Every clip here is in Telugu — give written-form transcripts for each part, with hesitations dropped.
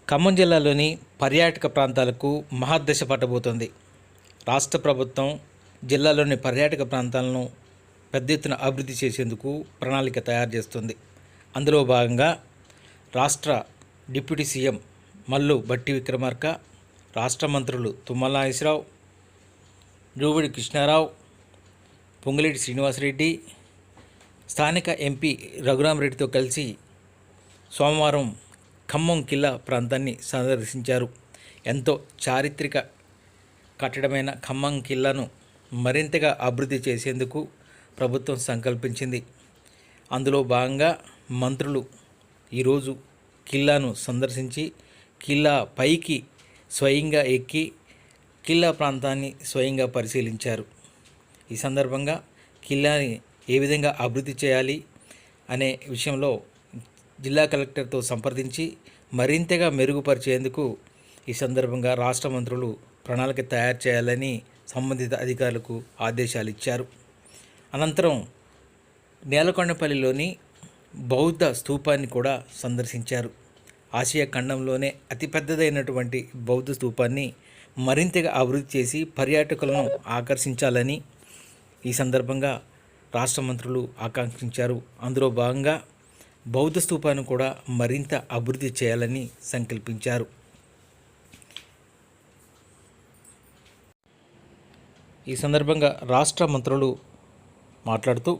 ఖమ్మం జిల్లాలోని పర్యాటక ప్రాంతాలకు మహర్దశ పట్టబోతోంది. రాష్ట్ర ప్రభుత్వం జిల్లాలోని పర్యాటక ప్రాంతాలను పెద్ద ఎత్తున అభివృద్ధి చేసేందుకు ప్రణాళిక తయారు చేస్తుంది. అందులో భాగంగా రాష్ట్ర డిప్యూటీ సీఎం మల్లు భట్టి విక్రమార్క, రాష్ట్ర మంత్రులు తుమ్మల నాగేశ్వరరావు, జూపల్లి కృష్ణారావు, పొంగులేటి శ్రీనివాసరెడ్డి, స్థానిక ఎంపీ రఘురామరెడ్డితో కలిసి సోమవారం ఖమ్మం కిల్లా ప్రాంతాన్ని సందర్శించారు. ఎంతో చారిత్రక కట్టడమైన ఖమ్మం కిల్లాను మరింతగా అభివృద్ధి చేసేందుకు ప్రభుత్వం సంకల్పించింది. అందులో భాగంగా మంత్రులు ఈరోజు కిల్లాను సందర్శించి కిల్లా పైకి స్వయంగా ఎక్కి కిల్లా ప్రాంతాన్ని స్వయంగా పరిశీలించారు. ఈ సందర్భంగా కిల్లాని ఏ విధంగా అభివృద్ధి చేయాలి అనే విషయంలో జిల్లా కలెక్టర్తో సంప్రదించి మరింతగా మెరుగుపరిచేందుకు ఈ సందర్భంగా రాష్ట్ర మంత్రులు ప్రణాళిక తయారు చేయాలని సంబంధిత అధికారులకు ఆదేశాలు ఇచ్చారు. అనంతరం నేలకొండపల్లిలోని బౌద్ధ స్తూపాన్ని కూడా సందర్శించారు. ఆసియా ఖండంలోనే అతిపెద్దదైనటువంటి బౌద్ధ స్తూపాన్ని మరింతగా అభివృద్ధి చేసి పర్యాటకులను ఆకర్షించాలని ఈ సందర్భంగా రాష్ట్ర మంత్రులు ఆకాంక్షించారు. అందులో భాగంగా బౌద్ధ స్తూపాన్ని కూడా మరింత అభివృద్ధి చేయాలని సంకల్పించారు. ఈ సందర్భంగా రాష్ట్ర మంత్రులు మాట్లాడుతూ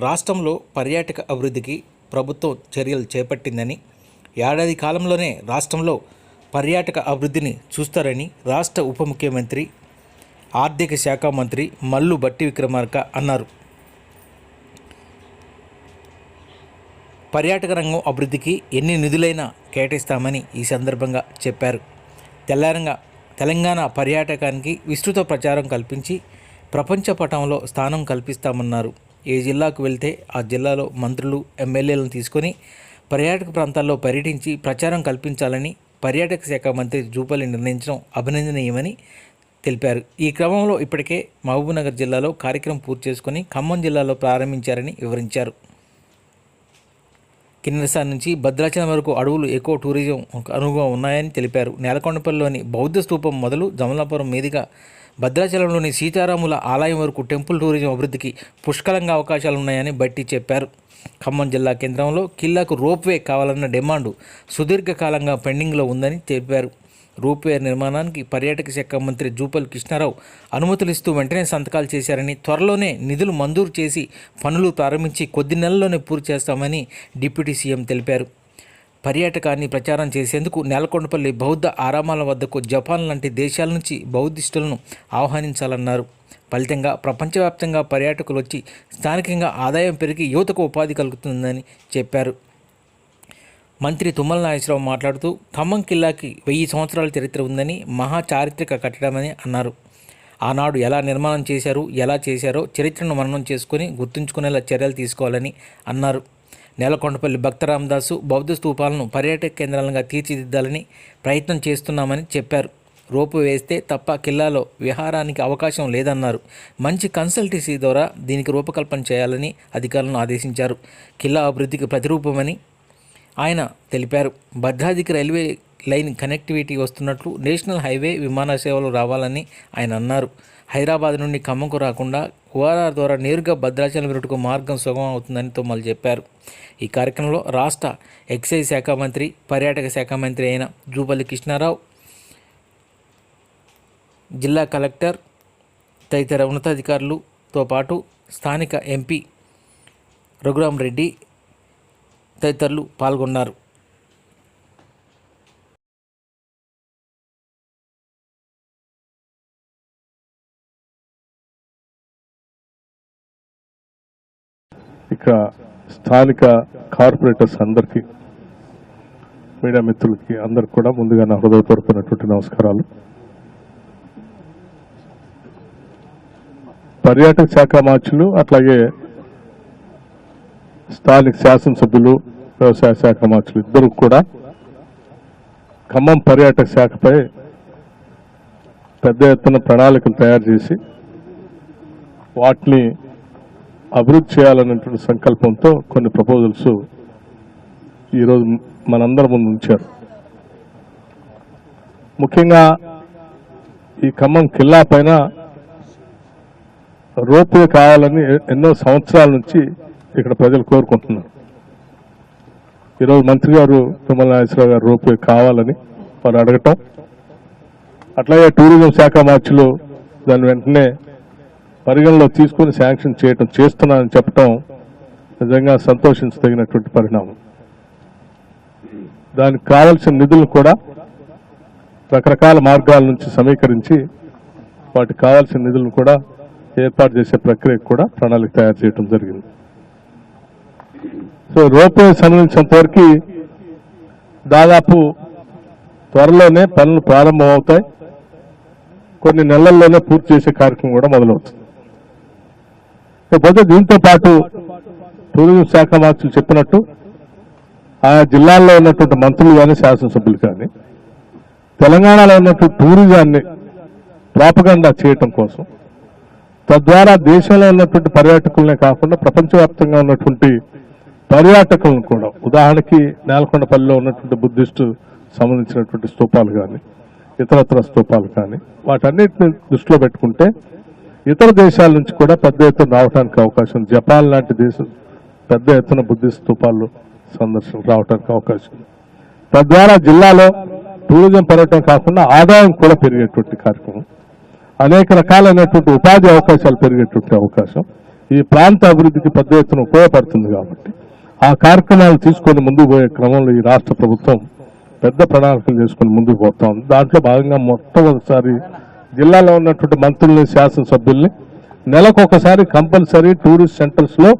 రాష్ట్రంలో పర్యాటక అభివృద్ధికి ప్రభుత్వం చర్యలు చేపట్టిందని, ఏడాది కాలంలోనే రాష్ట్రంలో పర్యాటక అభివృద్ధిని చూస్తారని రాష్ట్ర ఉప ముఖ్యమంత్రి, ఆర్థిక శాఖ మంత్రి మల్లు భట్టి విక్రమార్క అన్నారు. పర్యాటక రంగం అభివృద్ధికి ఎన్ని నిధులైనా కేటాయిస్తామని ఈ సందర్భంగా చెప్పారు. తెలంగాణ పర్యాటకానికి విస్తృత ప్రచారం కల్పించి ప్రపంచ పటంలో స్థానం కల్పిస్తామన్నారు. ఏ జిల్లాకు వెళ్తే ఆ జిల్లాలో మంత్రులు, ఎమ్మెల్యేలను తీసుకొని పర్యాటక ప్రాంతాల్లో పర్యటించి ప్రచారం కల్పించాలని పర్యాటక శాఖ మంత్రి జూపల్లి నిర్ణయించడం అభినందనీయమని తెలిపారు. ఈ క్రమంలో ఇప్పటికే మహబూబ్నగర్ జిల్లాలో కార్యక్రమం పూర్తి చేసుకుని ఖమ్మం జిల్లాలో ప్రారంభించారని వివరించారు. కిన్నెరసాని నుంచి భద్రాచలం వరకు అడవులు ఎకో టూరిజం అనువుగా ఉన్నాయని తెలిపారు. నేలకొండపల్లిలోని బౌద్ధ స్తూపం మొదలు జమలాపురం మీదుగా భద్రాచలంలోని సీతారాముల ఆలయం వరకు టెంపుల్ టూరిజం అభివృద్ధికి పుష్కలంగా అవకాశాలున్నాయని బట్టి చెప్పారు. ఖమ్మం జిల్లా కేంద్రంలో కిల్లాకు రోప్వే కావాలన్న డిమాండు సుదీర్ఘకాలంగా పెండింగ్లో ఉందని తెలిపారు. రోప్వే నిర్మాణానికి పర్యాటక శాఖ మంత్రి జూపల్లి కృష్ణారావు అనుమతులు ఇస్తూ వెంటనే సంతకాలు చేశారని, త్వరలోనే నిధులు మంజూరు చేసి పనులు ప్రారంభించి కొద్ది నెలల్లోనే పూర్తి చేస్తామని డిప్యూటీ సీఎం తెలిపారు. పర్యాటకాన్ని ప్రచారం చేసేందుకు నేలకొండపల్లి బౌద్ధ ఆరామాల వద్దకు జపాన్ లాంటి దేశాల నుంచి బౌద్ధిస్టులను ఆహ్వానించాలన్నారు. ఫలితంగా ప్రపంచవ్యాప్తంగా పర్యాటకులు వచ్చి స్థానికంగా ఆదాయం పెరిగి యువతకు ఉపాధి కలుగుతుందని చెప్పారు. మంత్రి తుమ్మల నాగేశ్వరరావు మాట్లాడుతూ ఖమ్మం కిల్లాకి 1000 సంవత్సరాల చరిత్ర ఉందని, మహా చారిత్రక కట్టడమని అన్నారు. ఆనాడు ఎలా నిర్మాణం చేశారు, ఎలా చేశారో చరిత్రను మననం చేసుకుని గుర్తుంచుకునేలా చర్యలు తీసుకోవాలని అన్నారు. నేలకొండపల్లి భక్త రామదాసు బౌద్ధ స్తూపాలను పర్యాటక కేంద్రాలుగా తీర్చిదిద్దాలని ప్రయత్నం చేస్తున్నామని చెప్పారు. రోపు వేస్తే తప్ప కిల్లాలో విహారానికి అవకాశం లేదన్నారు. మంచి కన్సల్టెన్సీ ద్వారా దీనికి రూపకల్పన చేయాలని అధికారులను ఆదేశించారు. కిల్లా అభివృద్ధికి ప్రతిరూపమని ఆయన తెలిపారు. భద్రాద్రికి రైల్వే లైన్ కనెక్టివిటీ వస్తున్నట్లు నేషనల్ హైవే విమాన సేవలు రావాలని ఆయన అన్నారు. హైదరాబాద్ నుండి ఖమ్మంకు రాకుండా ఓఆర్ఆర్ ద్వారా నేరుగా భద్రాచలం రూటుకు మార్గం సుగమం అవుతుందని తుమ్మల చెప్పారు. ఈ కార్యక్రమంలో రాష్ట్ర ఎక్సైజ్ శాఖ మంత్రి, పర్యాటక శాఖ మంత్రి అయిన జూపల్లి కృష్ణారావు, జిల్లా కలెక్టర్ తదితర ఉన్నతాధికారులతో పాటు స్థానిక ఎంపీ రఘురామరెడ్డి తదితరులు పాల్గొన్నారు. ఇక స్థానిక కార్పొరేటర్స్ అందరికీ, మీడియా మిత్రులకి అందరికి కూడా ముందుగా నా హృదయపూర్వకమైనటువంటి నమస్కారాలు. పర్యాటక శాఖ మార్చులు, అట్లాగే స్థానిక శాసనసభ్యులు, వ్యవసాయ శాఖ మార్చులు ఇద్దరు కూడా ఖమ్మం పర్యాటక శాఖపై పెద్ద ఎత్తున ప్రణాళికలు తయారు చేసి వాటిని అభివృద్ధి చేయాలనేటువంటి సంకల్పంతో కొన్ని ప్రపోజల్స్ ఈరోజు మనందరి ముందు ఉంచారు. ముఖ్యంగా ఈ ఖమ్మం కిల్లా పైన రోప్వే కావాలని ఎన్నో సంవత్సరాల నుంచి ఇక్కడ ప్రజలు కోరుకుంటున్నారు. ఈరోజు మంత్రి గారు తుమ్మల నాగేశ్వరరావు గారు రోప్వే కావాలని వారు అడగటం, అట్లాగే టూరిజం శాఖ మార్చులు దాన్ని వెంటనే పరిగణలో తీసుకుని శాంక్షన్ చేస్తున్నానని చెప్పటం నిజంగా సంతోషించదగినటువంటి పరిణామం. దానికి కావాల్సిన నిధులు కూడా రకరకాల మార్గాల నుంచి సమీకరించి వాటికి కావాల్సిన నిధులను కూడా ఏర్పాటు చేసే ప్రక్రియకు కూడా ప్రణాళిక తయారు చేయడం జరిగింది. సో రోప్వే సంబంధించినంత వరకు దాదాపు త్వరలోనే పనులు ప్రారంభమవుతాయి. కొన్ని నెలల్లోనే పూర్తి చేసే కార్యక్రమం కూడా మొదలవుతుంది. ఇకపోతే దీంతో పాటు టూరిజం శాఖ మంత్రులు చెప్పినట్టు ఆయా జిల్లాల్లో ఉన్నటువంటి మంత్రులు కానీ శాసనసభ్యులు కానీ తెలంగాణలో ఉన్నటువంటి టూరిజాన్ని ప్రాపగండా చేయటం కోసం, తద్వారా దేశంలో ఉన్నటువంటి పర్యాటకులనే కాకుండా ప్రపంచవ్యాప్తంగా ఉన్నటువంటి పర్యాటకులను కూడా, ఉదాహరణకి నేలకొండపల్లిలో ఉన్నటువంటి బుద్ధిస్టు సంబంధించినటువంటి స్తూపాలు కానీ ఇతరత్ర స్తూపాలు కానీ వాటన్నిటిని దృష్టిలో పెట్టుకుంటే ఇతర దేశాల నుంచి కూడా పెద్ద ఎత్తున రావడానికి అవకాశం ఉంది. జపాన్ లాంటి దేశం పెద్ద ఎత్తున బుద్ధిస్ట్ స్తూపాలు సందర్శనకు రావడానికి అవకాశం ఉంది. తద్వారా జిల్లాలో టూరిజం పెరగటం కాకుండా ఆదాయం కూడా పెరిగేటువంటి కార్యక్రమం, అనేక రకాలైనటువంటి ఉపాధి అవకాశాలు పెరిగేటువంటి అవకాశం ఈ ప్రాంత అభివృద్ధికి పెద్ద ఎత్తున ఉపయోగపడుతుంది. కాబట్టి ఆ కార్యక్రమాలు తీసుకొని ముందుకు పోయే క్రమంలో ఈ రాష్ట్ర ప్రభుత్వం పెద్ద ప్రణాళికలు చేసుకుని ముందుకు పోతా ఉంది. దాంట్లో భాగంగా మొట్టమొదటిసారి జిల్లాలో ఉన్నటువంటి మంత్రుల్ని, శాసనసభ్యుల్ని నెలకొకసారి కంపల్సరీ టూరిస్ట్ సెంటర్స్ లో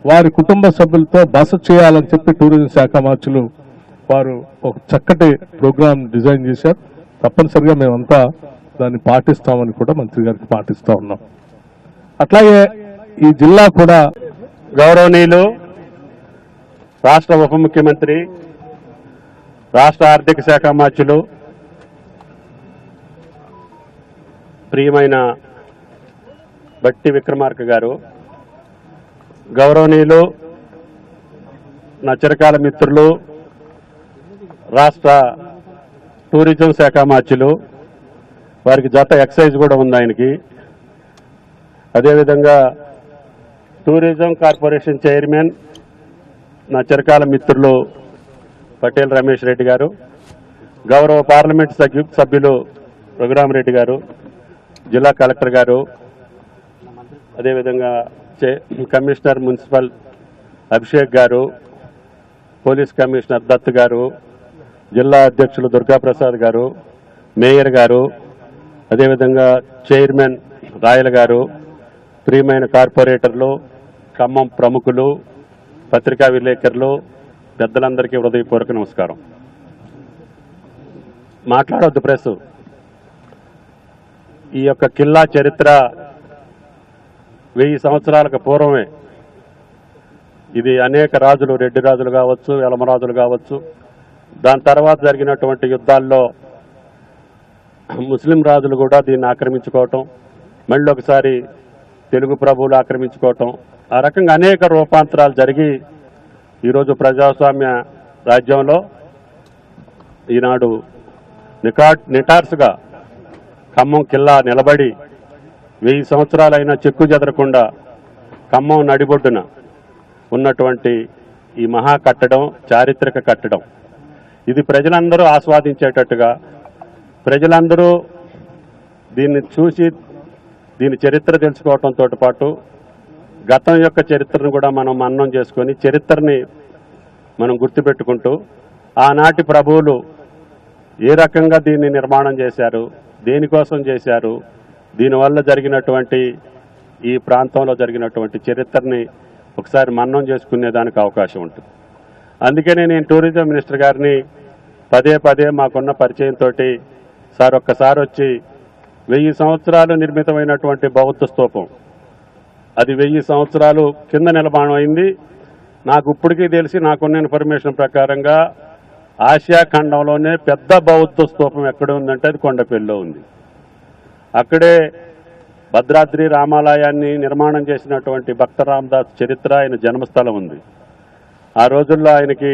వారి కుటుంబ సభ్యులతో బస చేయాలని చెప్పి టూరిజం శాఖ మార్చులు వారు ఒక చక్కటి ప్రోగ్రాం డిజైన్ చేశారు. తప్పనిసరిగా మేమంతా దాన్ని పాటిస్తామని కూడా మంత్రి గారికి పాటిస్తా ఉన్నాం. అట్లాగే ఈ జిల్లా కూడా గౌరవనీయులు రాష్ట్ర ఉప ముఖ్యమంత్రి, రాష్ట్ర ఆర్థిక శాఖ మంత్రులు, ప్రియమైన బట్టి విక్రమార్క గారు, గౌరవనీయులు నా చిరకాల మిత్రులు రాష్ట్ర టూరిజం శాఖ మంత్రులు, వారికి జత ఎక్సైజ్ కూడా ఉంది ఆయనకి, అదేవిధంగా టూరిజం కార్పొరేషన్ చైర్మన్ నా చిరకాల మిత్రులు పటేల్ రమేష్ రెడ్డి గారు, గౌరవ పార్లమెంట్ సభ్యులు రఘురామరెడ్డి గారు, జిల్లా కలెక్టర్ గారు, అదేవిధంగా కమిషనర్ మున్సిపల్ అభిషేక్ గారు, పోలీస్ కమిషనర్ దత్ గారు, జిల్లా అధ్యక్షులు దుర్గాప్రసాద్ గారు, మేయర్ గారు, అదేవిధంగా చైర్మన్ రాయల్ గారు, ప్రియమైన కార్పొరేటర్లు, ఖమ్మం ప్రముఖులు, పత్రికా విలేకరులు, పెద్దలందరికీ హృదయపూర్వక నమస్కారం. మాట్లాడొద్దు ప్రెస్. ఈ యొక్క కిల్లా చరిత్ర 1000 సంవత్సరాలకు పూర్వమే. ఇది అనేక రాజులు, రెడ్డి రాజులు కావచ్చు, యలమరాజులు కావచ్చు, దాని తర్వాత జరిగినటువంటి యుద్ధాల్లో ముస్లిం రాజులు కూడా దీన్ని ఆక్రమించుకోవటం, మళ్ళీ ఒకసారి తెలుగు ప్రభువులు ఆక్రమించుకోవటం, ఆ రకంగా అనేక రూపాంతరాలు జరిగి ఈరోజు ప్రజాస్వామ్య రాజ్యంలో ఈనాడు నిటార్సుగా ఖమ్మం కిల్లా నిలబడి 1000 సంవత్సరాలైనా చెక్కు చెదరకుండా ఖమ్మం నడిబొడ్డున ఉన్నటువంటి ఈ మహా కట్టడం, చారిత్రక కట్టడం, ఇది ప్రజలందరూ ఆస్వాదించేటట్టుగా, ప్రజలందరూ దీన్ని చూసి దీని చరిత్ర తెలుసుకోవడంతో పాటు గతం యొక్క చరిత్రను కూడా మనం మననం చేసుకొని చరిత్రని మనం గుర్తుపెట్టుకుంటూ ఆనాటి ప్రభువులు ఏ రకంగా దీన్ని నిర్మాణం చేశారు, దేనికోసం చేశారు, దీనివల్ల జరిగినటువంటి ఈ ప్రాంతంలో జరిగినటువంటి చరిత్రని ఒకసారి మననం చేసుకునేదానికి అవకాశం ఉంటుంది. అందుకనే నేను టూరిజం మినిస్టర్ గారిని పదే పదే మాకున్న పరిచయంతో, సార్ ఒక్కసారి వచ్చి 1000 సంవత్సరాలు నిర్మితమైనటువంటి బౌద్ధ స్తూపం, అది 1000 సంవత్సరాలు కింద నిర్మాణం అయింది. నాకు ఇప్పటికీ తెలిసి నాకున్న ఇన్ఫర్మేషన్ ప్రకారంగా ఆసియా ఖండంలోనే పెద్ద బౌద్ధ స్తూపం ఎక్కడ ఉందంటే అది కొండపల్లిలో ఉంది. అక్కడే భద్రాద్రి రామాలయాన్ని నిర్మాణం చేసినటువంటి భక్త రామదాస్ చరిత్ర, ఆయన జన్మస్థలం ఉంది. ఆ రోజుల్లో ఆయనకి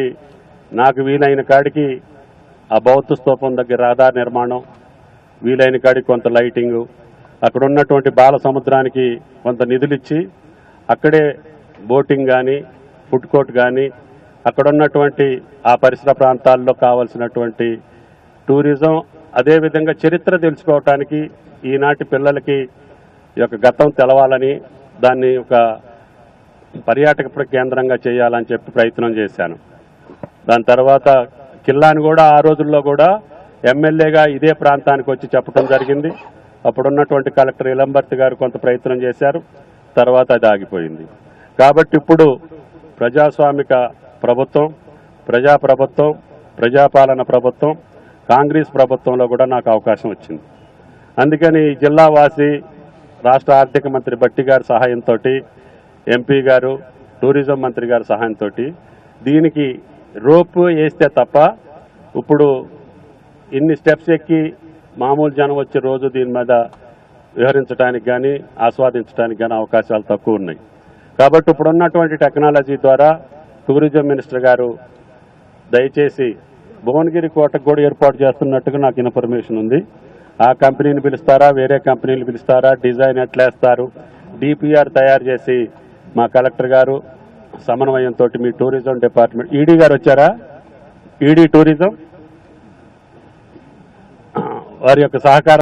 నాకు వీలైన కాడికి ఆ బౌద్ధ స్తూపం దగ్గర రహదారి నిర్మాణం, వీలైన కాడికి కొంత లైటింగు, అక్కడ ఉన్నటువంటి బాల సముద్రానికి కొంత నిధులిచ్చి అక్కడే బోటింగ్ కానీ ఫుడ్ కోర్ట్ కానీ అక్కడ ఉన్నటువంటి ఆ పరిసర ప్రాంతాల్లో కావాల్సినటువంటి టూరిజం, అదేవిధంగా చరిత్ర తెలుసుకోవటానికి ఈనాటి పిల్లలకి ఈ యొక్క గతం తెలవాలని దాన్ని ఒక పర్యాటక కేంద్రంగా చేయాలని చెప్పి ప్రయత్నం చేశాను. దాని తర్వాత కిల్లాని కూడా ఆ రోజుల్లో కూడా ఎమ్మెల్యేగా ఇదే ప్రాంతానికి వచ్చి చెప్పడం జరిగింది. అప్పుడున్నటువంటి కలెక్టర్ ఇలంబర్తి గారు కొంత ప్రయత్నం చేశారు, తర్వాత అది ఆగిపోయింది. కాబట్టి ఇప్పుడు ప్రజాస్వామిక ప్రభుత్వం, ప్రజాప్రభుత్వం, ప్రజాపాలన ప్రభుత్వం, కాంగ్రెస్ ప్రభుత్వంలో కూడా నాకు అవకాశం వచ్చింది. అందుకని జిల్లా వాసి రాష్ట్ర ఆర్థిక మంత్రి బట్టి గారి సహాయంతో, ఎంపీ గారు, టూరిజం మంత్రి గారి సహాయంతో దీనికి రోప్ వేస్తే తప్ప ఇప్పుడు ఇన్ని స్టెప్స్ ఎక్కి మామూలు జనం వచ్చే రోజు దీని మీద విహరించడానికి కానీ ఆస్వాదించడానికి కానీ అవకాశాలు తక్కువ ఉన్నాయి. కాబట్టి ఇప్పుడు ఉన్నటువంటి టెక్నాలజీ ద్వారా టూరిజం మినిస్టర్ గారు దయచేసి భువనగిరి కోటకు కూడా ఏర్పాటు చేస్తున్నట్టుగా నాకు ఇన్ఫర్మేషన్ ఉంది. ఆ కంపెనీని పిలుస్తారా, వేరే కంపెనీలు పిలుస్తారా, డిజైన్ ఎట్లా వేస్తారు, డిపిఆర్ తయారు చేసి మా కలెక్టర్ గారు సమన్వయంతో మీ టూరిజం డిపార్ట్మెంట్, ఈడీ గారు వచ్చారా, ఈడీ టూరిజం వారి యొక్క సహకారం